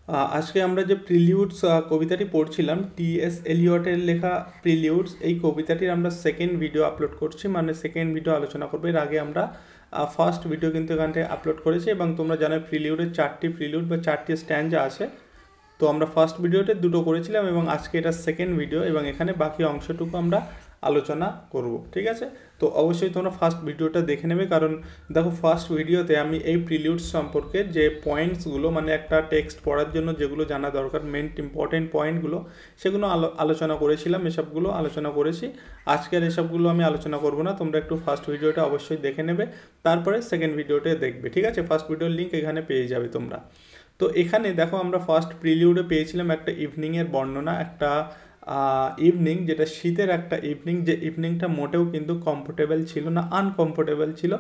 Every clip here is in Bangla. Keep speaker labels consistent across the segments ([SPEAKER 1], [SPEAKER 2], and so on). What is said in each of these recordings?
[SPEAKER 1] আজকে আমরা যে প্রিলিউডস কবিতাটি পড়ছিলাম টি.এস. এলিয়টের লেখা প্রিলিউডস, এই কবিতাটির আমরা সেকেন্ড ভিডিও আপলোড করছি, মানে সেকেন্ড ভিডিও আলোচনা করবো। এর আগে আমরা ফার্স্ট ভিডিও কিন্তু এখানটায় আপলোড করেছি, এবং তোমরা জানো প্রিলিউডের 4টি প্রিলিউড বা 4টি স্ট্যান্জা আছে। তো আমরা ফার্স্ট ভিডিওতে 2টো করেছিলাম, এবং আজকে এটা সেকেন্ড ভিডিও, এবং এখানে বাকি অংশটুকু আমরা আলোচনা করব, ঠিক আছে? তো অবশ্যই তোমরা ফার্স্ট ভিডিওটা দেখে নেবে, কারণ দেখো ফার্স্ট ভিডিওতে আমি এই প্রিলিউডস সম্পর্কে যে পয়েন্টসগুলো, মানে একটা টেক্সট পড়ার জন্য যেগুলো জানা দরকার, মেন ইম্পর্টেন্ট পয়েন্টগুলো, সেগুলো আলোচনা করেছিলাম, এসবগুলো আলোচনা করেছি। আজকের এসবগুলো আমি আলোচনা করব না, তোমরা একটু ফার্স্ট ভিডিওটা অবশ্যই দেখে নেবে, তারপরে সেকেন্ড ভিডিওটা দেখবে, ঠিক আছে? ফার্স্ট ভিডিওর লিঙ্ক এখানে পেয়ে যাবে তোমরা। তো এখানে দেখো আমরা ফার্স্ট প্রিলিউডে পেয়েছিলাম একটা ইভিনিংয়ের বর্ণনা, একটা ইভিনিং, যেটা শীতের একটা ইভিনিং, যে ইভিনিংটা মোটেও কিন্তু কমফোর্টেবল ছিল না, আনকমফোর্টেবল ছিল,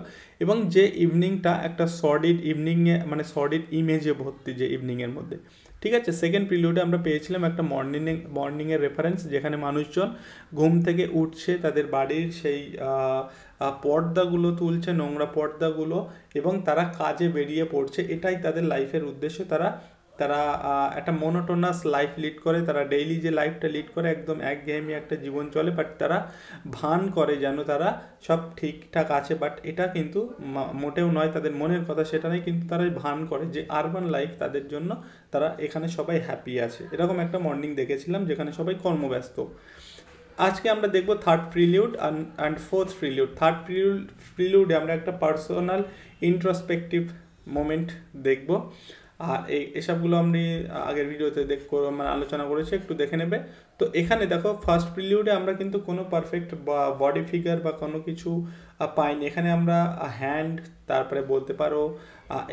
[SPEAKER 1] এবং যে ইভিনিংটা একটা সর্ডিড ইভিনিংয়ে, মানে সর্ডিড ইমেজে ভর্তি যে ইভিনিংয়ের মধ্যে, ঠিক আছে? সেকেন্ড প্রিলিউডে আমরা পেয়েছিলাম একটা মর্নিংয়ের রেফারেন্স, যেখানে মানুষজন ঘুম থেকে উঠছে, তাদের বাড়ির সেই পর্দাগুলো তুলছে, নোংরা পর্দাগুলো, এবং তারা কাজে বেরিয়ে পড়ছে। এটাই তাদের লাইফের উদ্দেশ্য। তারা তারা একটা মোনোটোনাস লাইফ লিড করে, তারা ডেইলি যে লাইফটা লিড করে একদম একঘেয়েমি একটা জীবন চলে, বাট তারা ভান করে যেন তারা সব ঠিকঠাক আছে, বাট এটা কিন্তু মোটেও নয়, তাদের মনের কথা সেটা নয়, কিন্তু তারা ভান করে যে আরবান লাইফ তাদের জন্য, তারা এখানে সবাই হ্যাপি আছে। এরকম একটা মর্নিং দেখেছিলাম যেখানে সবাই কর্মব্যস্ত। আজকে আমরা দেখব third prelude and fourth prelude. Third প্রিলিউডে আমরা একটা পার্সোনাল ইন্ট্রোস্পেকটিভ মোমেন্ট দেখব, আর এসবগুলো আমি আগের ভিডিওতে মানে আলোচনা করেছি, একটু দেখে নেবে। তো এখানে দেখো ফার্স্ট প্রিলিউডে আমরা কিন্তু কোনো পারফেক্ট বডি ফিগার বা কোনো কিছু পাইনি। এখানে আমরা হ্যান্ড, তারপরে বলতে পারো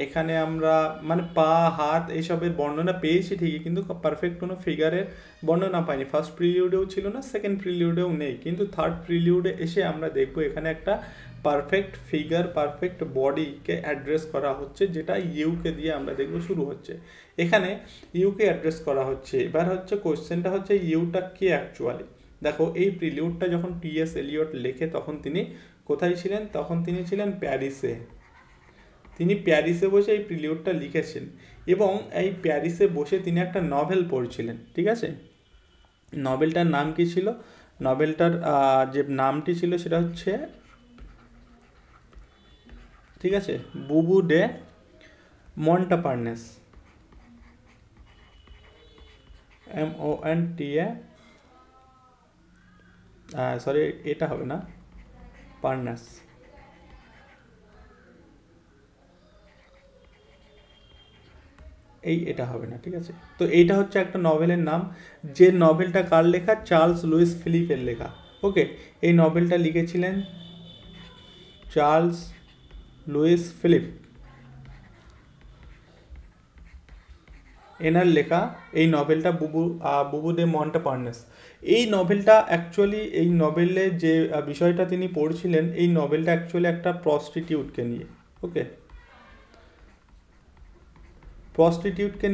[SPEAKER 1] এখানে আমরা মানে পা, হাত, এইসবের বর্ণনা পেয়েছি ঠিকই, কিন্তু পারফেক্ট কোনো ফিগারের বর্ণনা পাইনি। ফার্স্ট প্রিলিউডেও ছিল না, সেকেন্ড প্রিলিউডেও নেই, কিন্তু থার্ড প্রিলিউডে এসে আমরা দেখবো এখানে একটা পারফেক্ট ফিগার, পারফেক্ট বডিকে অ্যাড্রেস করা হচ্ছে, যেটা ইউকে দিয়ে আমরা দেখবো শুরু হচ্ছে। এখানে ইউকে অ্যাড্রেস করা হচ্ছে। এবার হচ্ছে কোশ্চেনটা হচ্ছে ইউটা কে অ্যাকচুয়ালি। দেখো এই প্রিলিউডটা যখন টি.এস. এলিয়ট লেখে তখন তিনি কোথায় ছিলেন? তখন তিনি ছিলেন প্যারিসে। তিনি প্যারিসে বসে এই প্রিলিউডটা লিখেছেন, এবং এই প্যারিসে বসে তিনি একটা নভেল পড়ছিলেন, ঠিক আছে? নভেলটার নাম কি ছিল? নভেলটার যে নামটি ছিল সেটা হচ্ছে, ঠিক আছে, বুবু ডে মন্টাপার্নেস, MONTA, সরি এটা হবে না, পার্নাস, এটা হবে না, ঠিক আছে? তো এইটা হচ্ছে একটা নভেলের নাম, যে নভেলটা কার লেখা? চার্লস লুইস ফিলিপের লেখা। ওকে, এই নভেলটা লিখেছিলেন চার্লস লুইস ফিলিপ, এনার লেখা এই নভেলটা বুবু ডে মন্টাপার্নেস। এই নভেলটা অ্যাকচুয়ালি, এই নভেলে যে বিষয়টা তিনি পড়ছিলেন, এই নভেলটা অ্যাকচুয়ালি একটা প্রস্টিটিউটকে নিয়ে। ওকে, প্রস্টিটিউটকে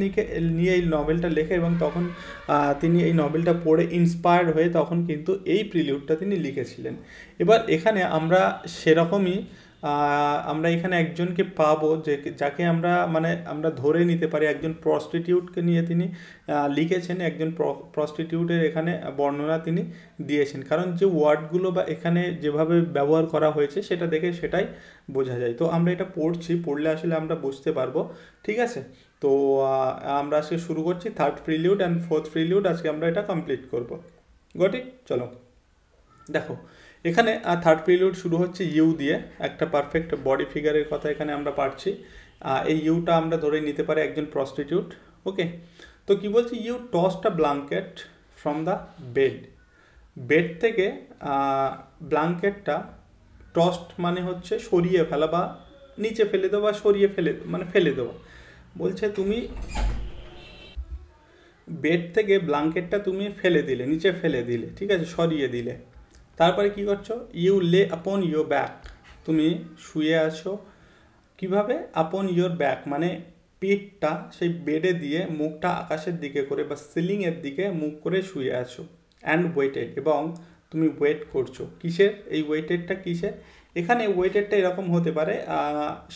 [SPEAKER 1] নিয়ে এই নভেলটা লেখে, এবং তখন তিনি এই নভেলটা পড়ে ইন্সপায়ার্ড হয়ে তখন কিন্তু এই প্রিলিউডটা তিনি লিখেছিলেন। এবার এখানে আমরা সেরকমই আমরা এখানে একজনকে পাবো, যাকে আমরা মানে আমরা ধরে নিতে পারি একজন প্রস্টিটিউটকে নিয়ে তিনি লিখেছেন, একজন প্রস্টিটিউটের এখানে বর্ণনা তিনি দিয়েছেন, কারণ যে ওয়ার্ডগুলো বা এখানে যেভাবে ব্যবহার করা হয়েছে সেটা দেখে সেটাই বোঝা যায়। তো আমরা এটা পড়লে আসলে আমরা বুঝতে পারবো, ঠিক আছে? তো আমরা আজকে শুরু করছি third prelude and fourth prelude, আজকে আমরা এটা কমপ্লিট করব। Got it? চলো দেখো, এখানে থার্ড প্রিলিউড শুরু হচ্ছে ইউ দিয়ে, একটা পারফেক্ট বডি ফিগারের কথা এখানে আমরা পাচ্ছি। এই ইউটা আমরা ধরে নিতে পারি একজন প্রস্টিটিউট। ওকে, তো কি বলছি? You tossed a blanket from the bed. Bed থেকে ব্ল্যাঙ্কেটটা, টস্ট মানে হচ্ছে সরিয়ে ফেলা বা নিচে ফেলে দেওয়া, বা সরিয়ে ফেলে মানে ফেলে দেওয়া। বলছে তুমি বেড থেকে ব্ল্যাঙ্কেটটা তুমি ফেলে দিলে, নিচে ফেলে দিলে, ঠিক আছে, সরিয়ে দিলে। তারপরে কি করছো? ইউ লে আপন ইয়োর ব্যাক, তুমি শুয়ে আছো। কিভাবে? আপন ইয়োর ব্যাক মানে পিঠটা সেই বেডে দিয়ে, মুখটা আকাশের দিকে করে বা সিলিংয়ের দিকে মুখ করে শুয়ে আছো। অ্যান্ড ওয়েটেড, এবং তুমি ওয়েট করছো। কিসের? এই ওয়েটেডটা কিসের? এখানে ওয়েটেডটা এরকম হতে পারে,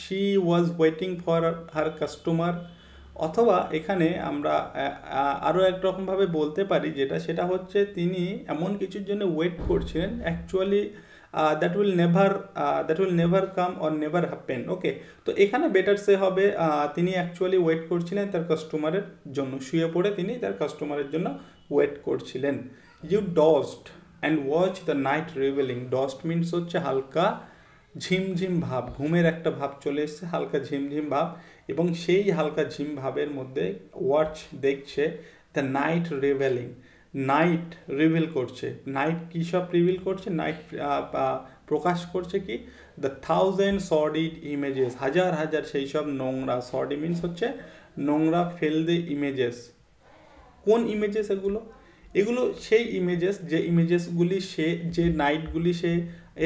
[SPEAKER 1] she was waiting for her customer, অথবা এখানে আমরা আরও একরকমভাবে বলতে পারি সেটা হচ্ছে তিনি এমন কিছুর জন্য ওয়েট করছিলেন actually that will never come or never happen. Okay, তো এখানে বেটার সে হবে তিনি অ্যাকচুয়ালি ওয়েট করছিলেন তার কাস্টমারের জন্য, শুয়ে পড়ে তিনি তার কাস্টমারের জন্য ওয়েট করছিলেন। You dozed and watch the night revealing. Dozed means হচ্ছে হালকা ঝিমঝিম ভাব, ঘুমের একটা ভাব চলে এসছে, হালকা ঝিমঝিম ভাব, এবং সেই হালকা ঝিম ভাবের মধ্যে ওয়াচ দেখছে দ্য নাইট রিভেলিং। নাইট রিভিল করছে, নাইট কী সব রিভিল করছে, নাইট প্রকাশ করছে কি, দ্য থাউজেন্ড সর্ডিড ইমেজেস, হাজার হাজার সেই সব নোংরা, সর্ডি মিনস হচ্ছে নোংরা, ফেলদে ইমেজেস। কোন ইমেজেস এগুলো? এগুলো সেই ইমেজেস যে ইমেজেসগুলি যে নাইটগুলি সে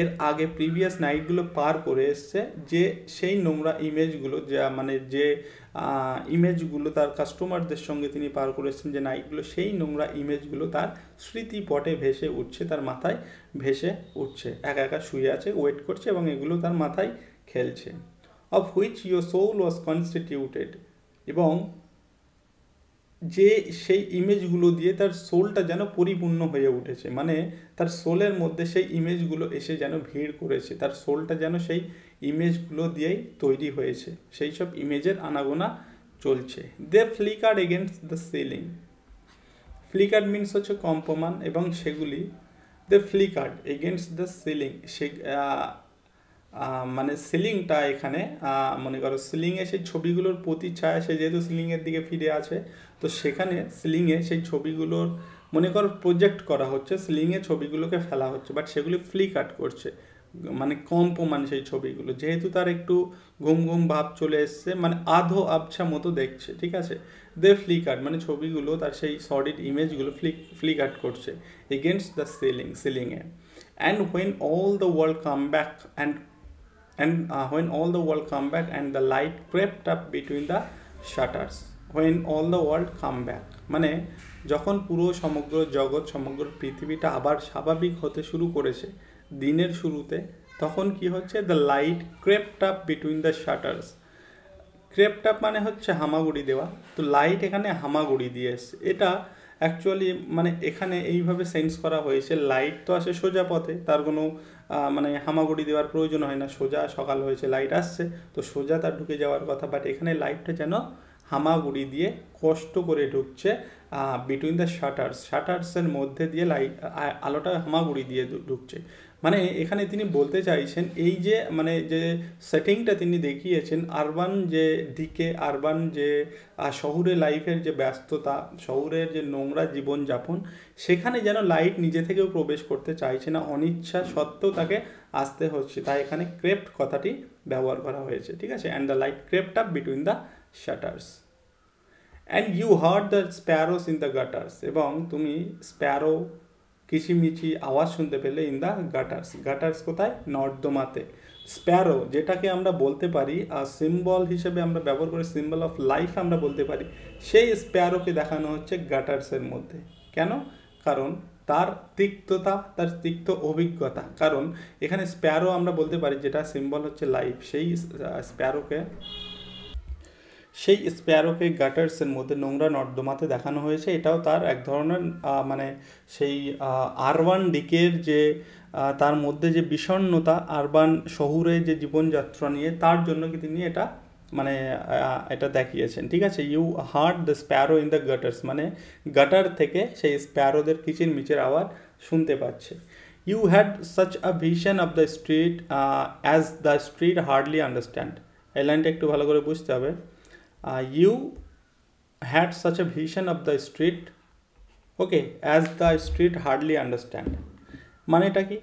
[SPEAKER 1] এর আগে প্রিভিয়াস নাইটগুলো পার করে এসছে, যে সেই নোংরা ইমেজগুলো, যে ইমেজগুলো তার কাস্টমারদের সঙ্গে তিনি পার করে এসছেন যে নাইটগুলো, সেই নোংরা ইমেজগুলো তার স্মৃতিপটে ভেসে উঠছে, তার মাথায় ভেসে উঠছে। একা একা শুয়ে আছে, ওয়েট করছে, এবং এগুলো তার মাথায় খেলছে। Of which your soul was constituted, এবং যে সেই ইমেজগুলো দিয়ে তার সোলটা যেন পরিপূর্ণ হয়ে উঠেছে, মানে তার সোলের মধ্যে সেই ইমেজগুলো এসে যেন ভিড় করেছে, তার সোলটা যেন সেই ইমেজগুলো দিয়েই তৈরি হয়েছে, সেই সব ইমেজের আনাগোনা চলছে। দে ফ্লিকার্ড এগেনস্ট দ্য সিলিং। ফ্লিকার্ড মিনস হচ্ছে কম্পমান, এবং সেগুলি দে ফ্লিকার্ড এগেনস্ট দ্য সিলিং, সে মানে সিলিংটা এখানে মনে করো সিলিংয়ে সেই ছবিগুলোর প্রতি ছায়া, সে যেহেতু সিলিংয়ের দিকে ফিরে আছে, তো সেখানে সিলিংয়ে সেই ছবিগুলোর মনে করো প্রজেক্ট করা হচ্ছে, সিলিংয়ে ছবিগুলোকে ফেলা হচ্ছে, বাট সেগুলি ফ্লিকার্ড করছে, মানে কম্পমান সেই ছবিগুলো, যেহেতু তার একটু ঘুম ঘুম ভাব চলে এসছে, মানে আধো আবছা মতো দেখছে, ঠিক আছে। দে ফ্লিকার্ড মানে ছবিগুলো তার সেই সলিড ইমেজগুলো ফ্লিকার্ড করছে এগেনস্ট দ্য সিলিংয়ে। And when all the world come back when all the world come back and the light crept up between the shutters. When all the world come back মানে যখন পুরো সমগ্র জগৎ, সমগ্র পৃথিবীটা আবার স্বাভাবিক হতে শুরু করেছে দিনের শুরুতে, তখন কি হচ্ছে, the light crept up between the shutters. Crept up মানে হচ্ছে হামাগুড়ি দেওয়া, তো লাইট এখানে হামাগুড়ি দিয়ে এসছে। এটা অ্যাকচুয়ালি মানে এখানে এইভাবে সেন্স করা হয়েছে, লাইট তো আসে সোজা পথে, তার কোনো মানে হামাগুড়ি দেওয়ার প্রয়োজন হয় না, সোজা সকাল হয়েছে লাইট আসছে, তো সোজা তার ঢুকে যাওয়ার কথা, বাট এখানে লাইটটা যেন হামাগুড়ি দিয়ে কষ্ট করে ঢুকছে বিটুইন দ্য শাটার্সের মধ্যে দিয়ে আলোটা হামাগুড়ি দিয়ে ঢুকছে। মানে এখানে তিনি বলতে চাইছেন এই যে মানে যে সেটিংটা তিনি দেখিয়েছেন, আরবান যে দিকে, আরবান যে শহুরে লাইফের যে ব্যস্ততা, শহুরের যে নোংরা জীবনযাপন, সেখানে যেন লাইট নিজে থেকেও প্রবেশ করতে চাইছে না, অনিচ্ছা সত্ত্বেও তাকে আসতে হচ্ছে, তাই এখানে ক্রেপ্ট কথাটি ব্যবহার করা হয়েছে, ঠিক আছে। And the light crept up between the shutters and you heard the sparrows in the gutters, এবং তুমি স্প্যারো কিচিমিচি আওয়াজ শুনতে পেলে ইন দ্য গাটার্স কোথায়, নর্দমাতে। স্প্যারো যেটাকে আমরা বলতে পারি সিম্বল হিসেবে আমরা ব্যবহার করি, সিম্বল অফ লাইফ আমরা বলতে পারি, সেই স্প্যারোকে দেখানো হচ্ছে গাটার্সের মধ্যে। কেন? কারণ তার তিক্ততা, তার তিক্ত অভিজ্ঞতা, কারণ এখানে স্প্যারো আমরা বলতে পারি যেটা সিম্বল হচ্ছে লাইফ, সেই স্প্যারোকে গাটার্সের মধ্যে, নোংরা নর্দমাতে দেখানো হয়েছে। এটাও তার এক ধরনের মানে সেই আরবান ডিকের যে তার মধ্যে যে বিষণ্ণতা, আরবান শহুরে যে জীবনযাত্রা নিয়ে, তার জন্য কি তিনি এটা মানে এটা দেখিয়েছেন, ঠিক আছে। You heard the sparrow in the gutters মানে গাটার থেকে সেই স্প্যারোদের কিচিরমিচির আওয়াজ শুনতে পাচ্ছে। You had such a vision of the street as the street hardly understand. এই লাইনটা একটু ভালো করে বুঝতে হবে। You had such a vision of the street, okay, as the street hardly understand. মানেটা কি?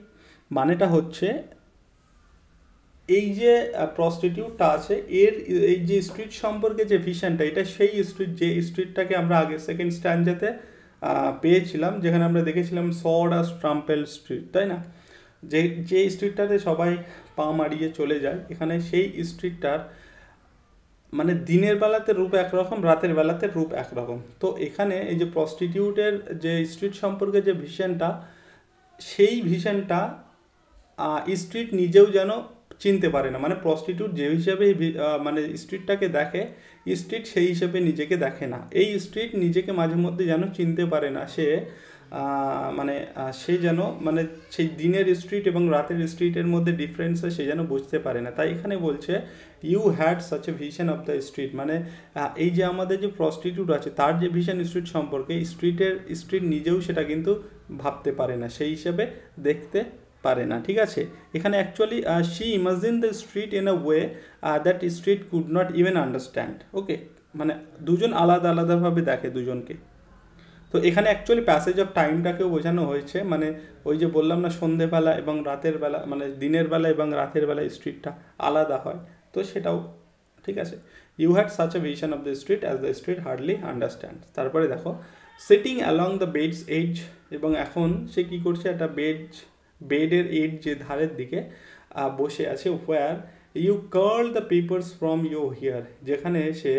[SPEAKER 1] মানেটা হচ্ছে এই যে প্রস্টিটিউটটা আছে, এই যে স্ট্রিট সম্পর্কে যে ভিশনটা, এটা সেই স্ট্রিট, যে স্ট্রিটটাকে আমরা আগে সেকেন্ড স্ট্যান্ডাতে পেয়েছিলাম, যেখানে আমরা দেখেছিলাম সডাস ট্রাম্পেল স্ট্রিট, তাই না, যে স্ট্রিটটাতে সবাই পা মারিয়ে চলে যায়, এখানে সেই স্ট্রিটটার মানে দিনের বেলাতে রূপ একরকম, রাতের বেলাতে রূপ একরকম। তো এখানে এই যে প্রস্টিটিউটের যে স্ট্রিট সম্পর্কে যে ভিশনটা, সেই ভিশনটা স্ট্রিট নিজেও যেন চিনতে পারে না, মানে প্রস্টিটিউট যে হিসাবে মানে স্ট্রিটটাকে দেখে, স্ট্রিট সেই হিসেবে নিজেকে দেখে না। এই স্ট্রিট নিজেকে মাঝে মধ্যে যেন চিনতে পারে না, সে মানে সে যেন মানে সেই দিনের স্ট্রিট এবং রাতের স্ট্রিটের মধ্যে ডিফারেন্স সে যেন বুঝতে পারে না। তাই এখানে বলছে you had such a vision of the street, মানে এই যে আমাদের যে প্রস্টিটিউট আছে তার যে ভিশন স্ট্রিট সম্পর্কে, স্ট্রিট নিজেও সেটা কিন্তু ভাবতে পারে না, সেই হিসেবে দেখতে পারে না। ঠিক আছে, এখানে actually she imagine the street in a way that street could not even understand. Okay, মানে দুজন আলাদা আলাদাভাবে দেখে দুজনকে। তো এখানে অ্যাকচুয়ালি প্যাসেজ অফ টাইমটাকেও বোঝানো হয়েছে, মানে ওই যে বললাম না সন্ধেবেলা এবং রাতের বেলা, মানে দিনের বেলা এবং রাতের বেলা স্ট্রিটটা আলাদা হয়, তো সেটাও ঠিক আছে। You had such a vision of the street as the street hardly understand. তারপরে দেখো sitting along the bed's edge, এবং এখন সে কী করছে, একটা বেডের এড যে ধারের দিকে বসে আছে, where you curl the papers from your hair, যেখানে সে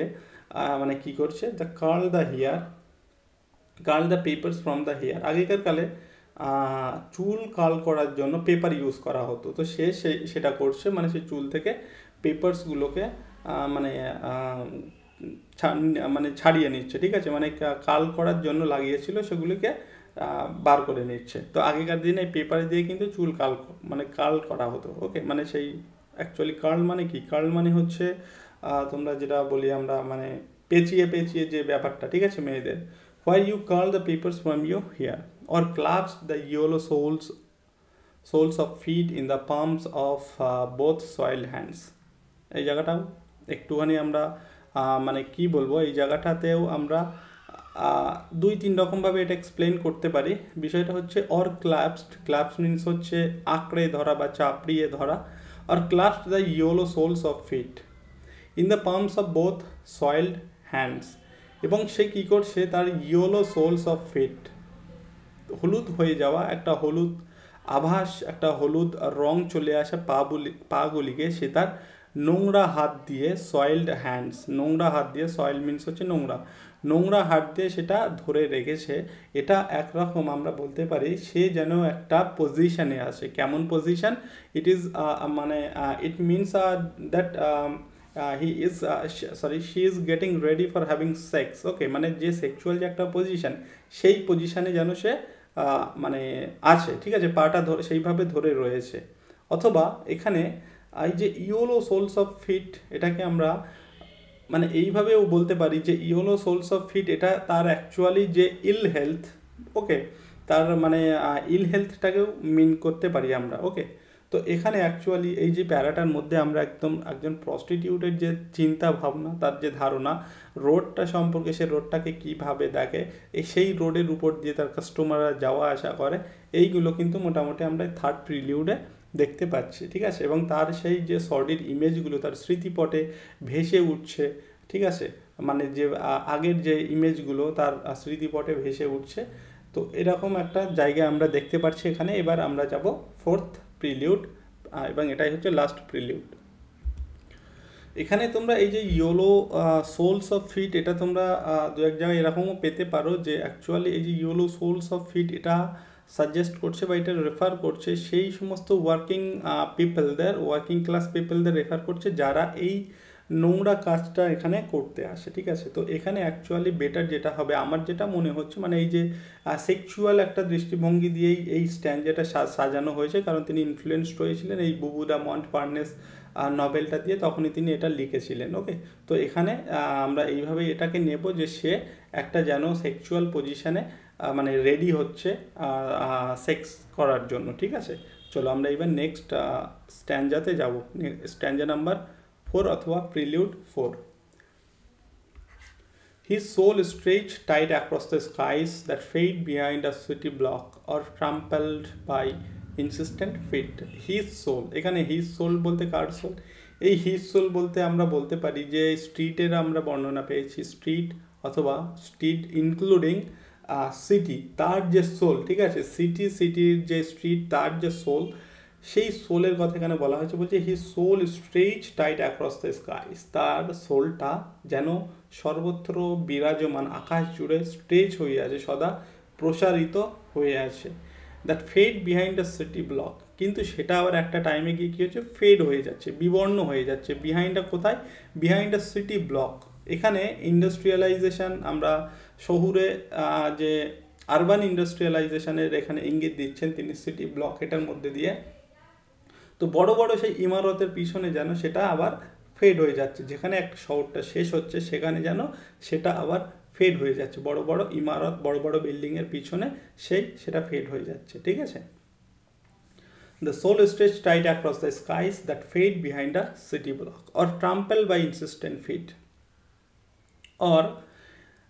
[SPEAKER 1] মানে কী করছে, the curl the papers from the hair. আগেকার কালে চুল কার্ল করার জন্য পেপার ইউজ করা হতো, তো সে সেটা করছে, মানে সে চুল থেকে পেপার্সগুলোকে মানে মানে ছাড়িয়ে নিচ্ছে। ঠিক আছে, মানে কার্ল করার জন্য লাগিয়েছিল সেগুলিকে বার করে নিচ্ছে। তো আগেকার দিনে এই পেপার দিয়ে কিন্তু চুল কার্ল করা হতো। ওকে, মানে সেই অ্যাকচুয়ালি কার্ল মানে কি, কার্ল মানে হচ্ছে তোমরা যেটা বলি আমরা, মানে পেঁচিয়ে যে ব্যাপারটা, ঠিক আছে মেয়েদের। Why you curl the papers from your hair or clasp the yellow soles of feet in the palms of both soiled hands। এই জায়গাটাও একটুখানি আমরা মানে কি বলবো, এই জায়গাটাতেও আমরা 2-3 রকমভাবে এটা এক্সপ্লেন করতে পারি। বিষয়টা হচ্ছে অর ক্লাপস মিনস হচ্ছে আঁকড়ে ধরা বা চাপড়িয়ে ধরা, আর clasps the yellow soles of feet in the palms of both soiled hands, এবং সে কী করছে, তার ইয়েলো সোলস অফ ফিট, হলুদ হয়ে যাওয়া একটা হলুদ আভাস, একটা হলুদ রং চলে আসা পাগুলিকে সে তার নোংরা হাত দিয়ে, সয়েলড হ্যান্ডস, নোংরা হাত দিয়ে, সয়েল মিনস হচ্ছে নোংরা হাত দিয়ে সেটা ধরে রেখেছে। এটা একরকম আমরা বলতে পারি সে যেন একটা পজিশনে আসে। কেমন পজিশন? ইট ইজ মানে it means that she is getting ready for having sex। ওকে, মানে যে সেক্সুয়াল যে একটা পজিশন, সেই পজিশনে যেন সে মানে আছে। ঠিক আছে, পাটা সেইভাবে ধরে রয়েছে। অথবা এখানে এই যে ইয়েলো সোলস অফ ফিট, এটাকে আমরা মানে এইভাবেও বলতে পারি যে ইয়েলো সোলস অফ ফিট এটা তার অ্যাকচুয়ালি যে ইল হেলথ, ওকে, তার মানে ইল হেলথটাকেও মিন করতে পারি আমরা। ওকে, তো এখানে অ্যাকচুয়ালি এই যে প্যারাটার মধ্যে আমরা একজন প্রস্টিটিউটের যে চিন্তা ভাবনা, তার যে ধারণা রোডটা সম্পর্কে, সে রোডটাকে কীভাবে দেখে, সেই রোডের উপর দিয়ে তার কাস্টমাররা যাওয়া আসা করে, এইগুলো কিন্তু মোটামুটি আমরা থার্ড প্রিলিউডে দেখতে পাচ্ছি। ঠিক আছে, এবং তার সেই যে সর্ডিড ইমেজগুলো তার স্মৃতিপটে ভেসে উঠছে। ঠিক আছে, মানে যে আগের যে ইমেজগুলো তার স্মৃতিপটে ভেসে উঠছে। তো এরকম একটা জায়গা আমরা দেখতে পাচ্ছি এখানে। এবার আমরা যাব ফোর্থ প্রিলিউড, এবং এটাই হচ্ছে লাস্ট প্রিলিউড। এখানে তোমরা এই যে ইয়েলো সোলস অফ ফিট, এটা তোমরা দু এক জায়গায় এরকমও পেতে পারো যে অ্যাকচুয়ালি এই যে ইয়েলো সোলস অফ ফিট এটা সাজেস্ট করছে বা এটা রেফার করছে সেই সমস্ত ওয়ার্কিং ক্লাস পিপলদের রেফার করছে যারা এই নোংরা কাজটা এখানে করতে আসে। ঠিক আছে, তো এখানে অ্যাকচুয়ালি বেটার যেটা হবে, আমার যেটা মনে হচ্ছে, মানে এই যে সেক্সুয়াল একটা দৃষ্টিভঙ্গি দিয়েই এই স্ট্যান্ডাটা সাজানো হয়েছে, কারণ তিনি ইনফ্লুয়েন্সড হয়েছিলেন এই বুবু দ্য মন্টপার্নেস নভেলটা দিয়ে, তখনই তিনি এটা লিখেছিলেন। ওকে, তো এখানে আমরা এইভাবে এটাকে নেব যে সে একটা যেন সেক্সুয়াল পজিশানে মানে রেডি হচ্ছে সেক্স করার জন্য। ঠিক আছে, চলো আমরা এবার নেক্সট স্ট্যান্ডাতে যাব, স্ট্যান্ডা নাম্বার 4 অথবা prelude 4। His soul stretched tight across the skies that fade behind a city block or trampled by insistent feet। His soul, এখানে his soul বলতে কার সোল? এই his soul বলতে আমরা বলতে পারি যে স্ট্রিটের আমরা বর্ণনা পেয়েছি, স্ট্রিট অথবা স্ট্রিট ইনক্লুডিং সিটি, তার যে সোল। ঠিক আছে, সিটির যে স্ট্রিট, তার যে সোল, সেই সোলের কথা এখানে বলা হয়েছে। বলছে he soul stretch tight across the skies, তার সোলটা যেন সর্বত্র বিরাজমান, আকাশ জুড়ে স্ট্রেচ হয়ে আছে, সদা প্রসারিত হয়ে আছে। That fade behind the city block, কিন্তু সেটা আবার একটা টাইমে গিয়ে কী হচ্ছে, ফেড হয়ে যাচ্ছে, বিবর্ণ হয়ে যাচ্ছে। বিহাইন্ডটা কোথায়? বিহাইন্ড আ সিটি ব্লক। এখানে ইন্ডাস্ট্রিয়ালাইজেশন, আমরা শহুরে যে আরবান ইন্ডাস্ট্রিয়ালাইজেশনের এখানে ইঙ্গিত দিচ্ছেন তিনি সিটি ব্লক এটার মধ্যে দিয়ে। তো বড় বড় সেই ইমারতের পিছনে যেন সেটা আবার ফেড হয়ে যাচ্ছে, যেখানে একটা শহরটা শেষ হচ্ছে সেখানে যেন সেটা আবার ফেড হয়ে যাচ্ছে, বড় বড় ইমারত, বড় বড় বিল্ডিংয়ের পিছনে সেটা ফেড হয়ে যাচ্ছে, ঠিক আছে। The soul stretched tight across the skies that fade behind a city block, or trampled by insistent feet, or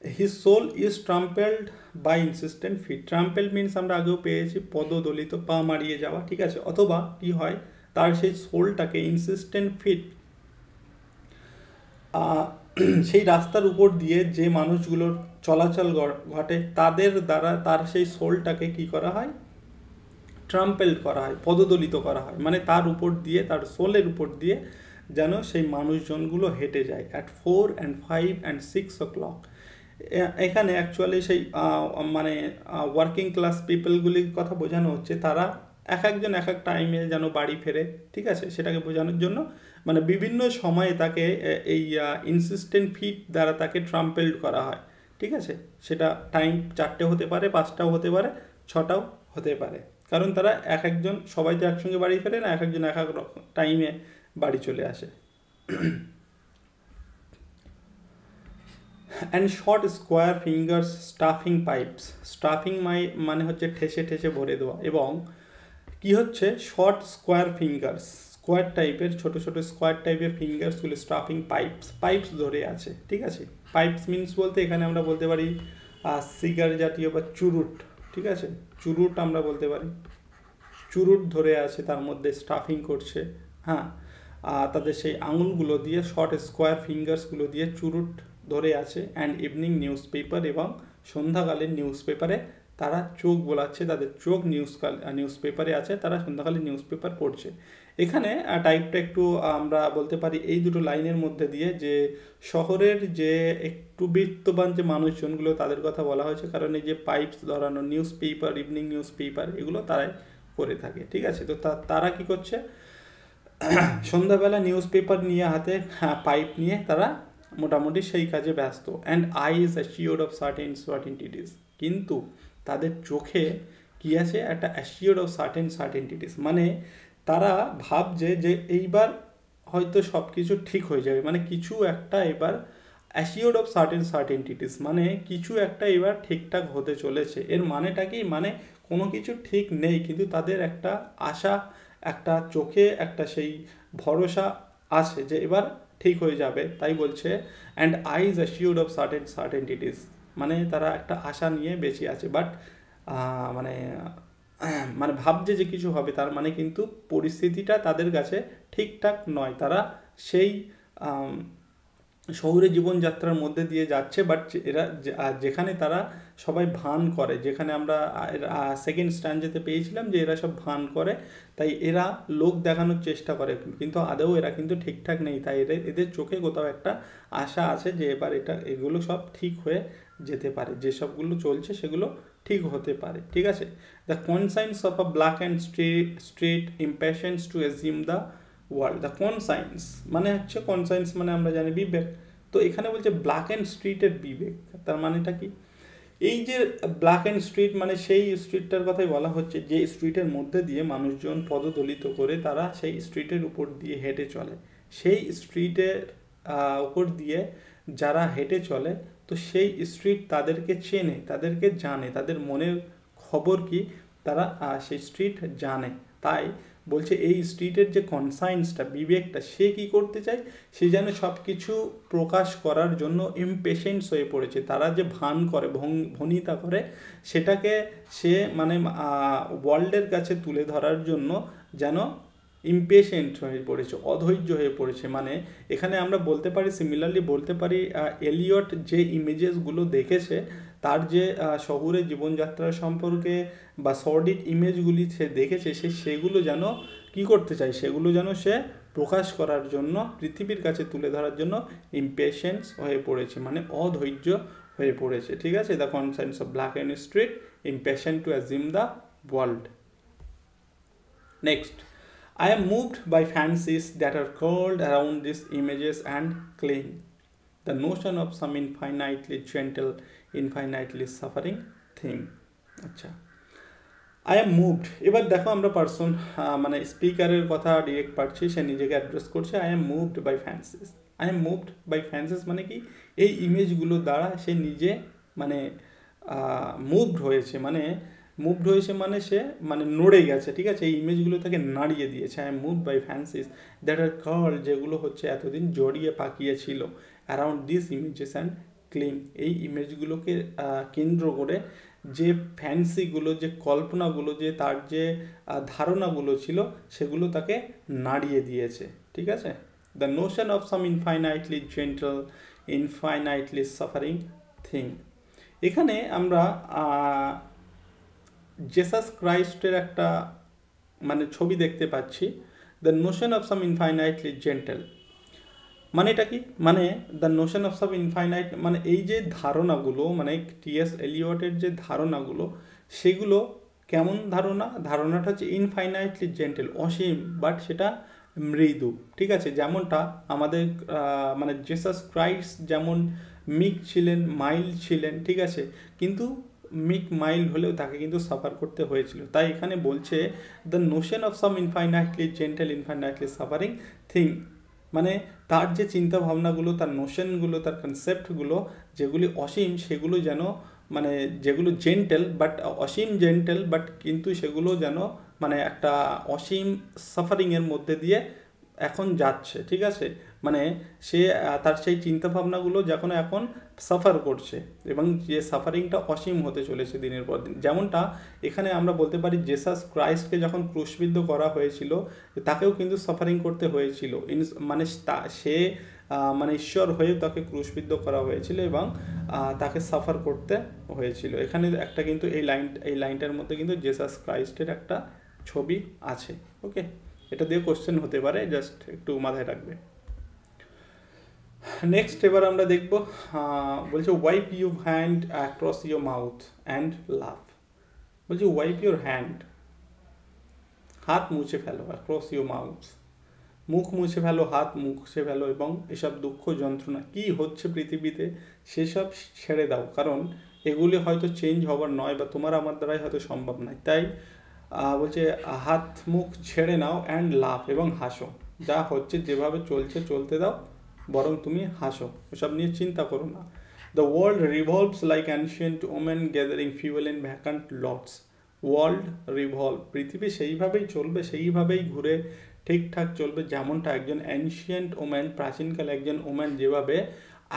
[SPEAKER 1] his soul is trampled by insistent feet. Trampled means আমরা আগেও পেয়েছি পদদলিত, পা মারিয়ে যাওয়া, ঠিক আছে। অথবা কি হয়, তার সেই সোলটাকে ইনসিস্টেন্ট ফিট, সেই রাস্তার উপর দিয়ে যে মানুষগুলোর চলাচল ঘটে তাদের দ্বারা তার সেই সোলটাকে কি করা হয়, ট্রাম্পেলড করা হয়, পদদলিত করা হয়, মানে তার উপর দিয়ে, তার সোলের উপর দিয়ে যেন সেই মানুষজনগুলো হেঁটে যায় অ্যাট 4 and 5 and 6 o'clock। এখানে অ্যাকচুয়ালি সেই মানে ওয়ার্কিং ক্লাস পিপলগুলির কথা বোঝানো হচ্ছে, তারা এক একজন এক এক টাইমে যেন বাড়ি ফেরে, ঠিক আছে, সেটাকে বোঝানোর জন্য মানে বিভিন্ন সময়ে তাকে এই ইনসিস্টেন্ট ফিট দ্বারা তাকে ট্রাম্পেলড করা হয়, ঠিক আছে। সেটা টাইম 4টে হতে পারে, 5টাও হতে পারে, 6টাও হতে পারে, কারণ তারা এক একজন, সবাই তো একসঙ্গে বাড়ি ফেরে না, এক একজন এক এক টাইমে বাড়ি চলে আসে। And short square fingers stuffing pipes, stuffing মানে হচ্ছে ঠেসে ঠেসে ভরে দেওয়া, এবং কি হচ্ছে শর্ট স্কোয়ার ফিঙ্গার্স, স্কোয়ার টাইপের ছোটো ছোটো স্কোয়ার টাইপের ফিঙ্গার্সগুলো স্টাফিং পাইপস ধরে আছে, ঠিক আছে। পাইপস মিনস বলতে এখানে আমরা বলতে পারি সিগার জাতীয় বা চুরুট, ঠিক আছে, চুরুট আমরা বলতে পারি, চুরুট ধরে আছে, তার মধ্যে স্টাফিং করছে, হ্যাঁ, তাদের সেই আঙুলগুলো দিয়ে, শর্ট স্কোয়ার ফিঙ্গার্সগুলো দিয়ে চুরুট ধরে আছে। অ্যান্ড ইভিনিং নিউজ পেপার, এবং সন্ধ্যাকালীন নিউজ পেপারে তারা চোখ বোলাচ্ছে, তাদের চোখ নিউজ পেপারে আছে, তারা সন্ধ্যাকালীন নিউজ পেপার পড়ছে। এখানে টাইপটা একটু আমরা বলতে পারি এই দুটো লাইনের মধ্যে দিয়ে, যে শহরের যে একটু বিত্তবান যে মানুষজনগুলো তাদের কথা বলা হয়েছে, কারণ এই যে পাইপস ধরানো, news paper, evening news paper, এগুলো তারাই করে থাকে, ঠিক আছে। তো তারা কি করছে, সন্ধ্যাবেলা নিউজ পেপার নিয়ে হাতে, পাইপ নিয়ে তারা মোটামুটি সেই কাজে ব্যস্ত। And eyes assured of certainties, কিন্তু তাদের চোখে কি আছে, একটা অ্যাসিওর্ড অফ সার্টেনটিটিস, মানে তারা ভাবছে যে এইবার হয়তো সব কিছু ঠিক হয়ে যাবে, মানে কিছু একটা এবার, অ্যাসিওর্ড অফ সার্টেনটিটিস মানে কিছু একটা এবার ঠিকঠাক হতে চলেছে। এর মানেটা কি, মানে কোনো কিছু ঠিক নেই, কিন্তু তাদের একটা আশা, একটা চোখে একটা সেই ভরসা আছে যে এবার ঠিক হয়ে যাবে, তাই বলছে and eyes assured of certainties, মানে তারা একটা আশা নিয়ে বেঁচে আছে, বাট মানে মানে ভাবছে যে কিছু হবে, তার মানে কিন্তু পরিস্থিতিটা তাদের কাছে ঠিকঠাক নয়, তারা সেই শহুরে জীবনযাত্রার মধ্যে দিয়ে যাচ্ছে, বাট এরা যেখানে তারা সবাই ভান করে, যেখানে আমরা সেকেন্ড স্ট্যান্ডেতে পেয়েছিলাম যে এরা সব ভান করে, তাই এরা লোক দেখানোর চেষ্টা করে, কিন্তু আদৌ এরা কিন্তু ঠিকঠাক নেই, তাই এদের চোখে কোথাও একটা আশা আছে যে এবার এগুলো সব ঠিক হয়ে যেতে পারে, যেসবগুলো চলছে সেগুলো ঠিক হতে পারে, ঠিক আছে। The conscience of a blackened street impatience to assume the world. The conscience মানে হচ্ছে, কনসাইন্স মানে আমরা জানি বিবেক, তো এখানে বলছে ব্ল্যাক অ্যান্ড স্ট্রিটের বিবেক, তার মানেটা কি, এই যে ব্ল্যাক অ্যান্ড স্ট্রিট মানে সেই স্ট্রিটটার কথাই বলা হচ্ছে, যে স্ট্রিটের মধ্যে দিয়ে মানুষজন পদদলিত করে তারা সেই স্ট্রিটের উপর দিয়ে হেঁটে চলে, সেই স্ট্রিটের উপর দিয়ে যারা হেঁটে চলে, তো সেই স্ট্রিট তাদেরকে চেনে, তাদেরকে জানে, তাদের মনের খবর কি তারা সেই স্ট্রিট জানে, তাই বলছে এই স্ট্রিটের যে কনসাইন্সটা, বিবেকটা, সে কি করতে চায়, সে যেন সব কিছু প্রকাশ করার জন্য ইমপেশেন্স হয়ে পড়েছে, তারা যে ভান করে, ভনিতা করে, সেটাকে সে মানে ওয়ার্ল্ডের কাছে তুলে ধরার জন্য যেন ইমপেশেন্ট হয়ে পড়েছে, অধৈর্য হয়ে পড়েছে। মানে এখানে আমরা বলতে পারি, সিমিলারলি বলতে পারি, এলিয়ট যে ইমেজেসগুলো দেখেছে, তার যে শহুরে জীবনযাত্রা সম্পর্কে বা সর্ডিড ইমেজগুলি সে দেখেছে, সেগুলো যেন কি করতে চায়, সেগুলো যেন সে প্রকাশ করার জন্য, পৃথিবীর কাছে তুলে ধরার জন্য ইমপেশেন্স হয়ে পড়েছে, মানে অধৈর্য হয়ে পড়েছে, ঠিক আছে। The conscience of black and street impatient two assume the world. Next, I am moved by fancies that are curled around these images and cling. The notion of some infinitely gentle, infinitely suffering thing. আচ্ছা, আই এম মুভড। এবার দেখো আমরা পার্সন মানে স্পিকারের কথা ডিরেক্ট পাচ্ছি, সে নিজেকে অ্যাড্রেস করছে I am moved by fancies. I am moved by fancies মানে কি, এই ইমেজগুলো দ্বারা সে নিজে মানে মুভড হয়েছে, মানে সে মানে নড়ে গেছে, ঠিক আছে, এই ইমেজগুলো তাকে নাড়িয়ে দিয়েছে। I am moved by fancies that are curl, যেগুলো হচ্ছে এতদিন জড়িয়ে পাকিয়ে ছিল, around this images and cling, এই ইমেজগুলোকে কেন্দ্র করে যে ফ্যান্সিগুলো, যে কল্পনাগুলো, যে তার যে ধারণাগুলো ছিল সেগুলো তাকে নাড়িয়ে দিয়েছে, ঠিক আছে। The Notion of some infinitely gentle, infinitely suffering thing. এখানে আমরা জেসাস ক্রাইস্টের একটা মানে ছবি দেখতে পাচ্ছি। The Notion of some infinitely gentle মানে এটা কি, মানে the Notion of some infinite মানে এই যে ধারণাগুলো, মানে টি.এস. এলিয়টের যে ধারণাগুলো, সেগুলো কেমন ধারণাটা হচ্ছে ইনফাইনাইটলি জেন্টেল, অসীম, বাট সেটা মৃদু, ঠিক আছে। যেমনটা আমাদের মানে জেসাস ক্রাইস্ট যেমন মিক ছিলেন, মাইল্ড ছিলেন, ঠিক আছে, কিন্তু মিক মাইল্ড হলেও তাকে কিন্তু সাফার করতে হয়েছিল। তাই এখানে বলছে the Notion of some infinitely gentle, infinitely suffering thing, মানে তার যে চিন্তা ভাবনাগুলো, তার নোশনগুলো, তার কনসেপ্টগুলো যেগুলি অসীম, সেগুলো যেন মানে যেগুলো gentle but Asim gentle, but কিন্তু সেগুলো যেন মানে একটা অসীম সাফারিংয়ের মধ্যে দিয়ে এখন যাচ্ছে, ঠিক আছে। মানে সে তার সেই চিন্তাভাবনাগুলো যখন এখন সাফার করছে, এবং যে সাফারিংটা অসীম হতে চলেছে দিনের পর দিন। যেমনটা এখানে আমরা বলতে পারি জেসাস ক্রাইস্টকে যখন ক্রুশবিদ্ধ করা হয়েছিল, তাকেও কিন্তু সাফারিং করতে হয়েছিল, মানে সে মানে ঈশ্বর হয়ে তাকে ক্রুশবিদ্ধ করা হয়েছিল এবং তাকে সাফার করতে হয়েছিল। এখানে একটা কিন্তু এই লাইনটার মধ্যে কিন্তু জেসাস ক্রাইস্টের একটা ছবি আছে। ওকে, এটা দিয়ে কোশ্চেন হতে পারে, জাস্ট একটু মাথায় রাখবে। নেক্সট এবার আমরা দেখব, বলছে wipe your hand across your mouth and love. বলছে ওয়াইপ ইউর হ্যান্ড, হাত মুছে ফেলো, অ্যাক্রস ইউর মাউথ, মুখ মুছে ফেলো, হাত মুছে ফেলো, এবং এসব দুঃখ যন্ত্রণা কী হচ্ছে পৃথিবীতে সেসব ছেড়ে দাও, কারণ এগুলি হয়তো চেঞ্জ হবার নয়, বা তোমার আমার দ্বারাই হয়তো সম্ভব নয়। তাই বলছে হাত মুখ ছেড়ে নাও অ্যান্ড লাভ, এবং হাসো, যা হচ্ছে যেভাবে চলছে চলতে দাও, বরং তুমি হাসো, ওসব নিয়ে চিন্তা করো না। The world revolves like ancient women gathering fuel in vacant lots. World revolve, পৃথিবী সেইভাবেই চলবে, সেইভাবেই ঘুরে ঠিকঠাক চলবে, যেমনটা একজন অ্যানশিয়েন্ট ওম্যান, প্রাচীনকালে একজন ওম্যান যেভাবে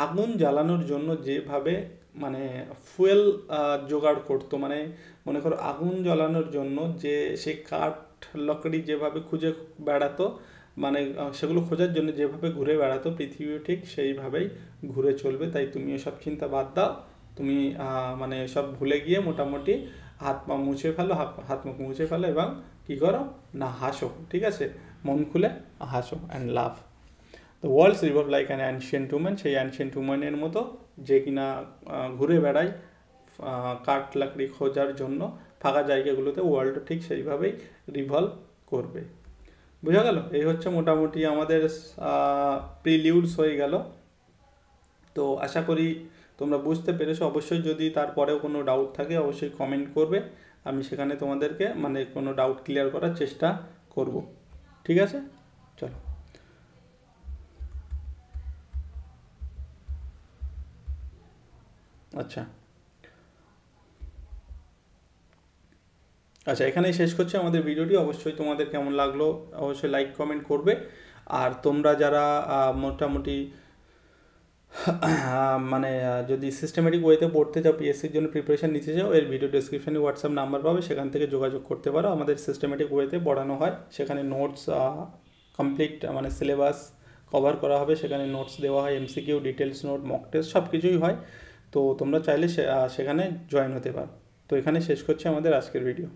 [SPEAKER 1] আগুন জ্বালানোর জন্য যেভাবে মানে ফুয়েল জোগাড় করতো, মানে মনে করো আগুন জ্বালানোর জন্য যে সে কাঠ লকড়ি যেভাবে খুঁজে বেড়াতো, মানে সেগুলো খোঁজার জন্য যেভাবে ঘুরে বেড়াতো, পৃথিবী ঠিক সেইভাবেই ঘুরে চলবে। তাই তুমি এসব চিন্তা বাদ দাও, তুমি মানে সব ভুলে গিয়ে মোটামুটি হাত পা মুছে ফেলো, হাত মুখ মুছে ফেলো, এবং কী করো না, হাসো, ঠিক আছে, মন খুলে হাসো and love. The world's revolve like an ancient woman, সেই অ্যানশিয়েন্ট উম্যানের মতো যে কিনা ঘুরে বেড়ায় কাঠ লাকড়ি খোঁজার জন্য ফাঁকা জায়গাগুলোতে, ওয়ার্ল্ড ঠিক সেইভাবেই রিভলভ করবে। বোঝা গেল? এই হচ্ছে মোটামুটি আমাদের প্রিলিউডস হয়ে গেল। তো আশা করি তোমরা বুঝতে পেরেছো। অবশ্যই যদি তারপরেও কোনো ডাউট থাকে অবশ্যই কমেন্ট করবে, আমি সেখানে তোমাদেরকে মানে কোনো ডাউট ক্লিয়ার করার চেষ্টা করব। ঠিক আছে, চলো। আচ্ছা, এখানেই শেষ করছি আমাদের ভিডিওটি। অবশ্যই তোমাদের কেমন লাগলো অবশ্যই লাইক কমেন্ট করবে। আর তোমরা যারা মোটামুটি মানে যদি সিস্টেমেটিক ওয়েতে পড়তে চাও, পিএসসির জন্য প্রিপারেশান নিতে চাও, এর ভিডিও ডেসক্রিপশানে হোয়াটসঅ্যাপ নাম্বার পাবে, সেখান থেকে যোগাযোগ করতে পারো। আমাদের সিস্টেমেটিক ওয়েতে পড়ানো হয়, সেখানে নোটস কমপ্লিট মানে সিলেবাস কভার করা হবে, সেখানে নোটস দেওয়া হয়, MCQ, details note, mock test সব কিছুই হয়। তো তোমরা চাইলে সেখানে জয়েন হতে পারো। তো এখানে শেষ করছি আমাদের আজকের ভিডিও।